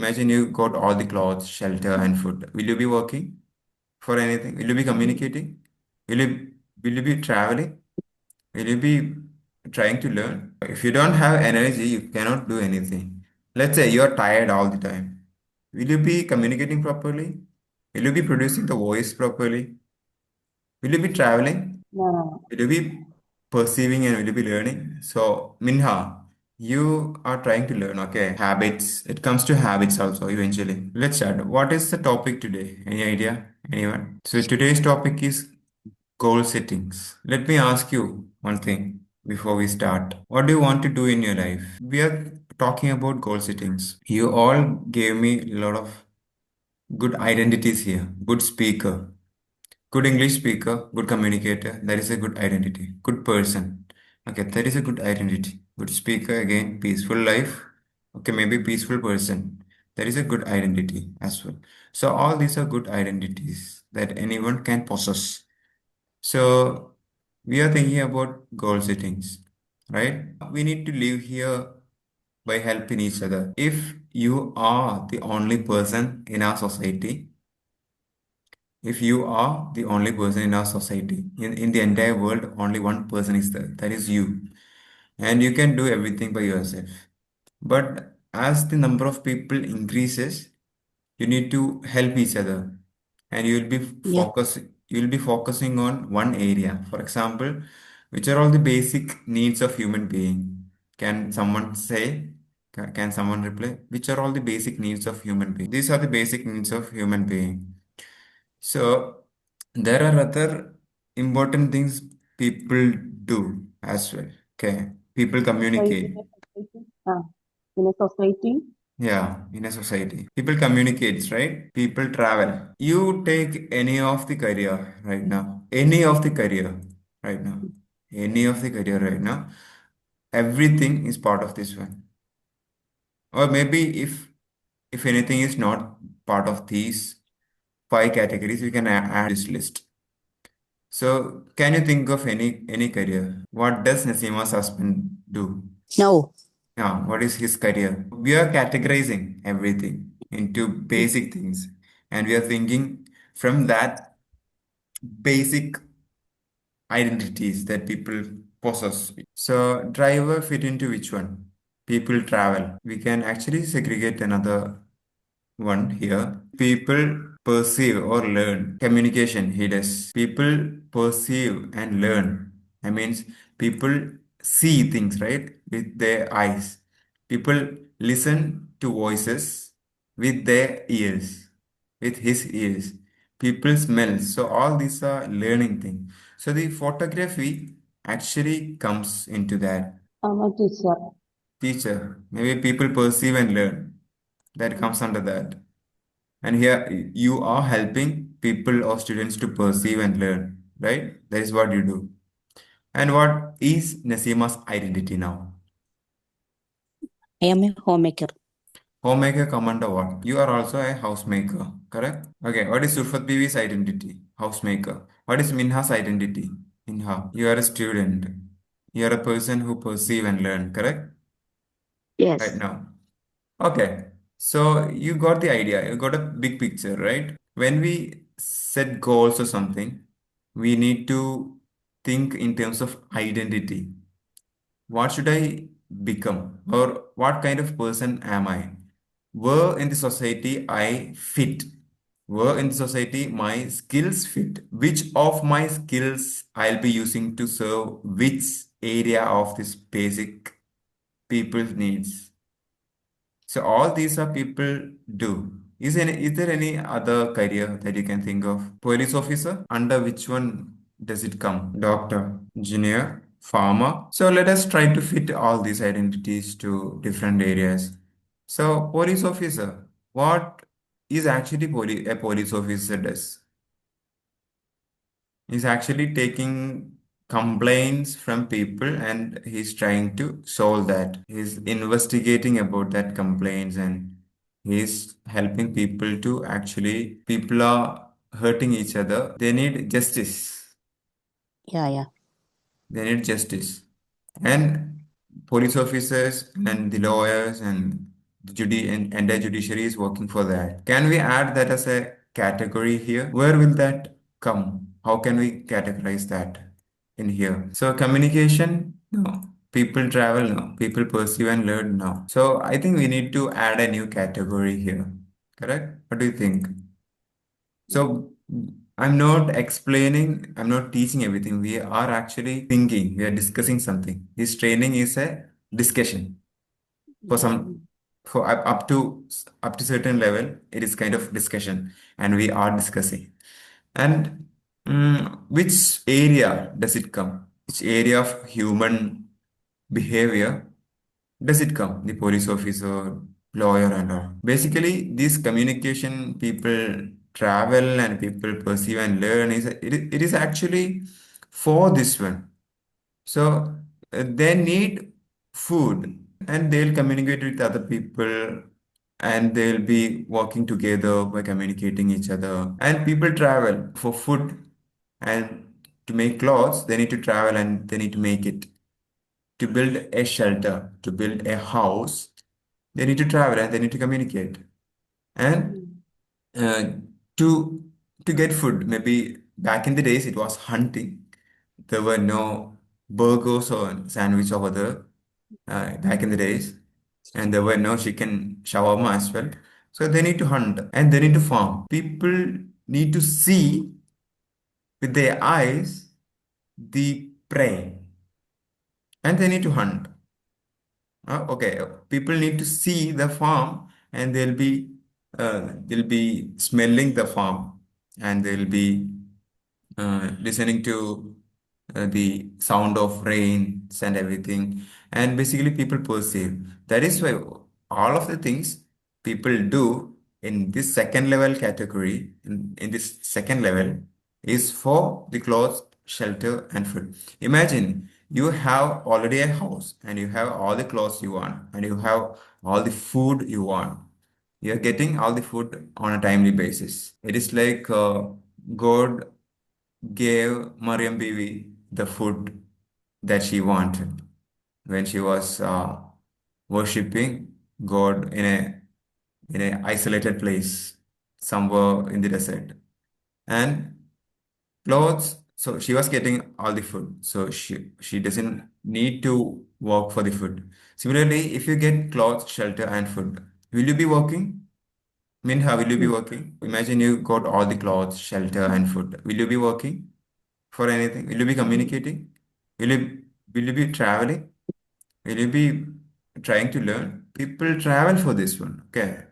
imagine you got all the clothes, shelter, and food. Will you be working for anything? Will you be communicating? Will you be traveling? Will you be trying to learn? If you don't have energy, you cannot do anything. Let's say you are tired all the time. Will you be communicating properly? Will you be producing the voice properly? Will you be traveling? No, no, no. Will you be perceiving and will you be learning? So, Minha, you are trying to learn, okay? Habits. It comes to habits also eventually. Let's start. What is the topic today? Any idea? Anyone? So, today's topic is goal settings. Let me ask you one thing before we start. What do you want to do in your life? We are talking about goal settings. You all gave me a lot of good identities here. Good speaker, good English speaker, good communicator. That is a good identity. Good person. Okay, that is a good identity. Good speaker, again, peaceful life. Okay, maybe peaceful person. That is a good identity as well. So, all these are good identities that anyone can possess. So we are thinking about goal settings, right? We need to live here by helping each other. If you are the only person in our society, if you are the only person in our society, in the entire world, only one person is there, that is you. And you can do everything by yourself. But as the number of people increases, you need to help each other and Yeah. you'll be focusing on one area. For example, which are all the basic needs of human being? Can someone say? Can someone reply? Which are all the basic needs of human being? These are the basic needs of human being. So there are other important things people do as well. Okay. People So communicate. in a society, Yeah, in a society. People communicates, right? People travel. You take any of the career right now. Any of the career right now. Any of the career right now. Everything is part of this one. Or maybe if anything is not part of these five categories, we can add this list. So can you think of any career? What does Nasima's husband do? no. Yeah, what is his career? We are categorizing everything into basic things, and we are thinking from that basic identities that people possess. So, driver fit into which one? People travel. We can actually segregate another one here. People perceive or learn. Communication, he does. People perceive and learn. I means people see things, right? With their eyes. People listen to voices with their ears, with his ears. People smell. So all these are learning things. So the photography actually comes into that. I'm a teacher. Teacher, maybe people perceive and learn. That comes under that. And here you are helping people or students to perceive and learn, right? That is what you do. And what is Nasima's identity now? I am a homemaker. Homemaker come under what? You are also a housemaker, correct? Okay, what is Surfat Bibi's identity? Housemaker. What is Minha's identity? Minha, you are a student. You are a person who perceive and learn, correct? Right Yes. now. Okay, so you got the idea, you got a big picture, right? When we set goals or something, we need to think in terms of identity. What should I become? Or what kind of person am I? Where in the society I fit? Where in the society my skills fit? Which of my skills I'll be using to serve which area of this basic people's needs? So all these are people do. Is there any other career that you can think of? Police officer? Under which one does it come? Doctor, engineer, farmer. So let us try to fit all these identities to different areas. So police officer, what is actually a police officer does? He's actually taking complaints from people and he's trying to solve that. He's investigating about that complaints and he's helping people to actually, people are hurting each other. They need justice. Yeah, yeah. They need justice. And police officers and the lawyers and The entire judiciary is working for that. Can we add that as a category here? Where will that come? How can we categorize that in here? So communication, no. People travel, no. People perceive and learn, no. So I think we need to add a new category here. Correct? What do you think? So I'm not explaining, I'm not teaching everything. We are actually thinking, we are discussing something. This training is a discussion for Yeah. some for up to certain level. It is kind of discussion, and we are discussing. And which area does it come? Which area of human behavior does it come? The police officer, lawyer, and all. Basically, this communication people travel and people perceive and learn it is actually for this one. So they need food and they'll communicate with other people and they'll be working together by communicating each other. And people travel for food and to make clothes, they need to travel and they need to make it. To build a shelter, to build a house, they need to travel and they need to communicate. And Mm. uh, to to get food, maybe back in the days it was hunting. There were no burgers or sandwich over there back in the days, and there were no chicken shawarma as well. So they need to hunt and they need to farm. People need to see with their eyes the prey and they need to hunt. Okay, people need to see the farm and they'll be smelling the farm and they'll be listening to the sound of rains and everything. And basically, people perceive. That is why all of the things people do in this second level category, in this second level, is for the clothes, shelter, and food. Imagine you have already a house and you have all the clothes you want and you have all the food you want. You're getting all the food on a timely basis. It is like God gave Mariam Bibi the food that she wanted when she was worshipping God in a isolated place somewhere in the desert. And clothes, so she was getting all the food. So she doesn't need to work for the food. Similarly, if you get clothes, shelter, and food, will you be working? Minha, will you be Mm. working? Imagine you got all the clothes, shelter, and food. Will you be working for anything? Will you be communicating? Will you be traveling? Will you be trying to learn? People travel for this one. Okay.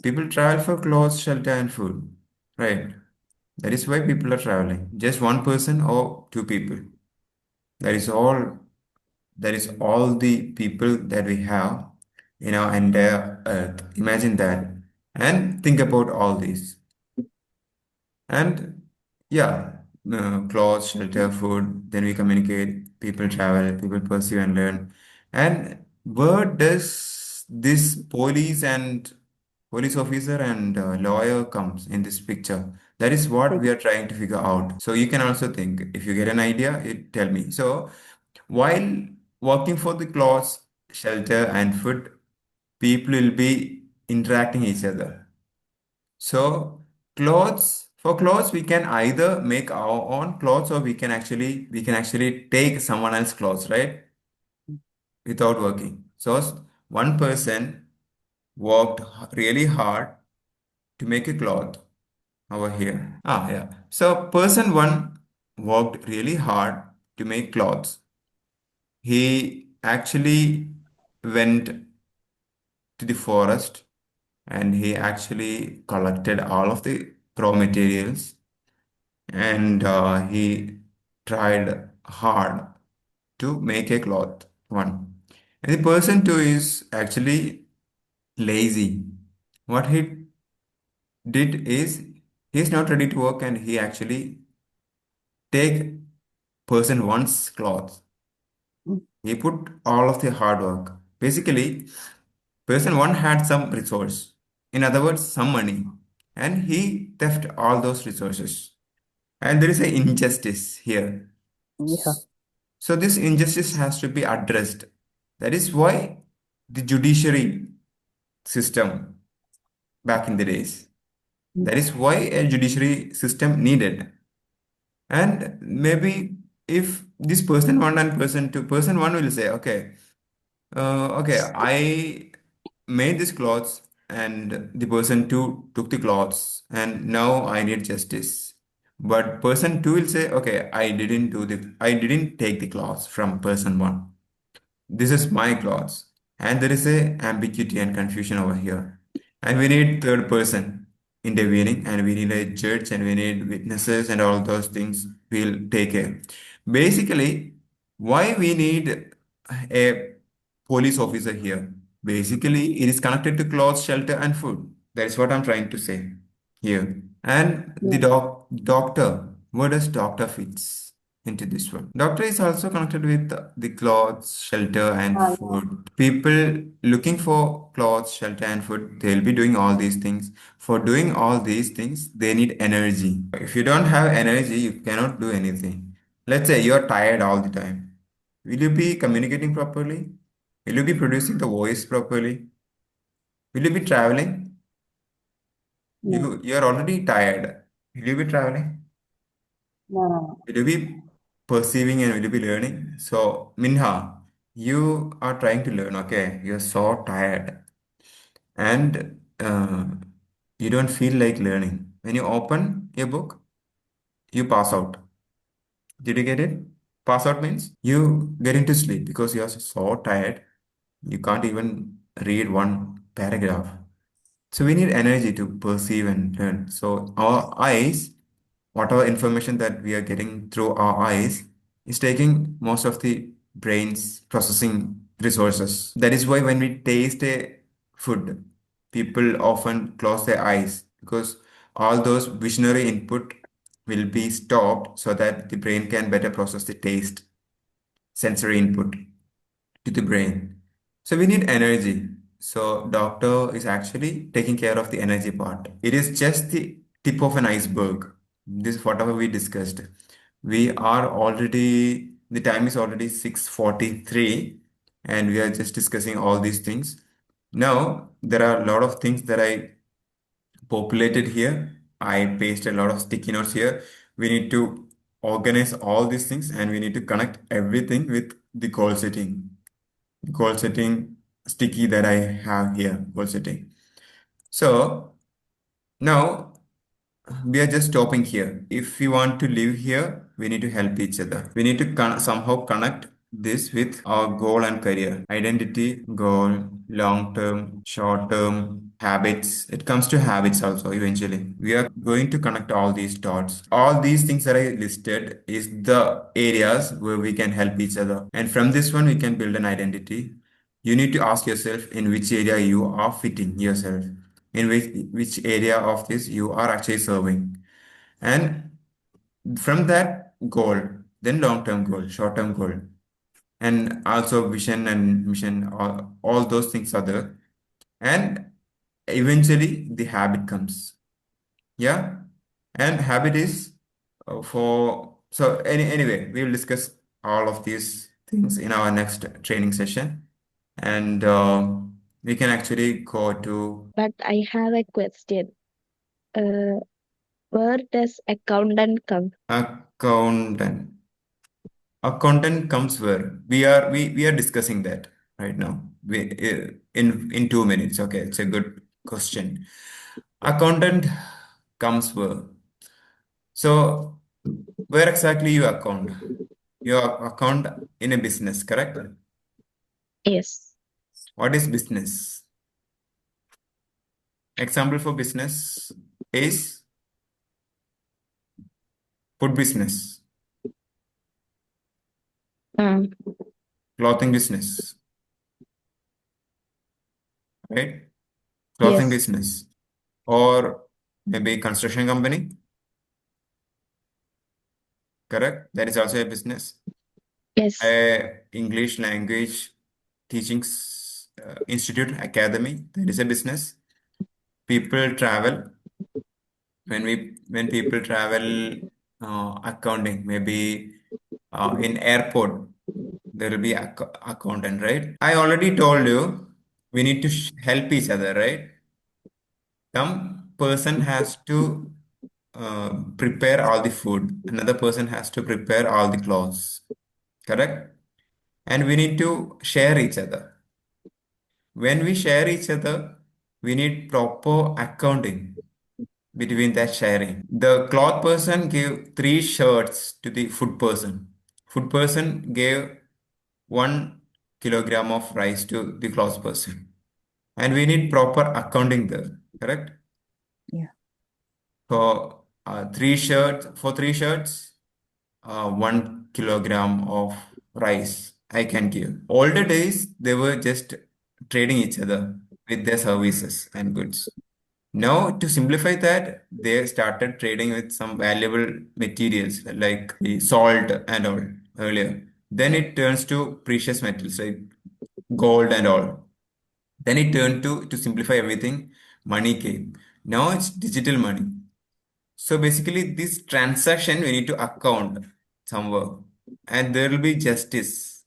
People travel for clothes, shelter, and food. Right. That is why people are traveling. Just one person or two people. That is all. That is all the people that we have in our entire earth. Imagine that. And think about all these. And yeah, clothes, shelter, food, then we communicate, people travel, people pursue and learn. And where does this police officer and lawyer comes in this picture? That is what we are trying to figure out. So you can also think, if you get an idea, tell me. So while working for the clothes, shelter, and food, people will be interacting each other. So for clothes, we can either make our own clothes or we can actually take someone else's clothes, right? Without working. So one person worked really hard to make a cloth over here. Ah, yeah. So person one worked really hard to make clothes. He actually went to the forest and he actually collected all of the raw materials and he tried hard to make a cloth. One. And the person two is actually lazy. What he did is he's not ready to work and he actually take person one's clothes. Mm. He put all of the hard work. Basically, person one had some resource. In other words, some money. And he theft all those resources. And there is an injustice here. Yeah. So this injustice has to be addressed. That is why the judiciary. system back in the days. That is why a judiciary system needed. And maybe if this person one and person two, person one will say, okay, I made these clothes, and the person two took the clothes, and now I need justice. But person two will say, okay, I didn't take the clothes from person one. This is my clause. And there is a ambiguity and confusion over here. And we need third person intervening, and we need a judge, and we need witnesses, and all those things will take care. Basically, why we need a police officer here? Basically, it is connected to clothes, shelter, and food. That is what I'm trying to say here. And the Yes. doctor, where does doctor fits into this one? Doctor is also connected with the clothes, shelter, and Yeah. food. People looking for clothes, shelter, and food, they'll be doing all these things. For doing all these things, they need energy. If you don't have energy, you cannot do anything. Let's say you're tired all the time. Will you be communicating properly? Will you be producing the voice properly? Will you be traveling? No. You're already tired. Will you be traveling? No. No. Will you be perceiving and will you be learning? So, Minha, you are trying to learn, okay? You're so tired and you don't feel like learning. When you open a book, you pass out. Did you get it? Pass out means you get into sleep because you're so tired, you can't even read one paragraph. So we need energy to perceive and learn. So our eyes, whatever information that we are getting through our eyes, is taking most of the brain's processing resources. That is why when we taste a food, people often close their eyes because all those visionary input will be stopped so that the brain can better process the taste, sensory input to the brain. So we need energy. So doctor is actually taking care of the energy part. It is just the tip of an iceberg. This whatever we discussed. We are already the time is already 6:43 and we are just discussing all these things. Now there are a lot of things that I populated here. I pasted a lot of sticky notes here. We need to organize all these things and we need to connect everything with the goal setting sticky that I have here, goal setting. So now we are just stopping here. If we want to live here, we need to help each other. We need to somehow connect this with our goal and career. Identity, goal, long term, short term, habits. It comes to habits also eventually. We are going to connect all these dots. All these things that I listed is the areas where we can help each other. And from this one, we can build an identity. You need to ask yourself in which area you are fitting yourself, in which area of this you are actually serving, and from that goal, then long-term goal, short-term goal, and also vision and mission, all those things are there, and eventually the habit comes. Yeah, and habit is for so anyway we will discuss all of these things in our next training session, and we can actually go to But I have a question. Uh, where does accountant come? accountant. Accountant comes where we are discussing that right now. In 2 minutes. Okay, it's a good question. Accountant comes where? So where exactly you account? You account in a business, correct? Yes. What is business? Example for business is food business, Um, clothing business, right? Clothing yes. business, or maybe construction company, correct? That is also a business. Yes. English language teaching institute academy, that is a business. People travel, when people travel, accounting, maybe in airport there will be accountant, right? I already told you we need to help each other, right? Some person has to prepare all the food. Another person has to prepare all the clothes. Correct? And we need to share each other. When we share each other, we need proper accounting between that sharing. The cloth person gave three shirts to the food person. Food person gave 1 kilogram of rice to the cloth person. And we need proper accounting there. Correct? Yeah. So for three shirts, 1 kilogram of rice I can give. Older days, they were just trading each other with their services and goods. Now, to simplify that, they started trading with some valuable materials like the salt and all earlier. Then it turns to precious metals like gold and all. Then it turned to simplify everything, money came. Now it's digital money. So basically, this transaction we need to account somewhere, and there will be justice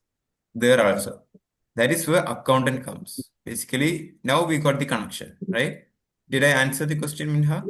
there also. That is where accountant comes. Basically, now we got the connection, right? Did I answer the question, Minha?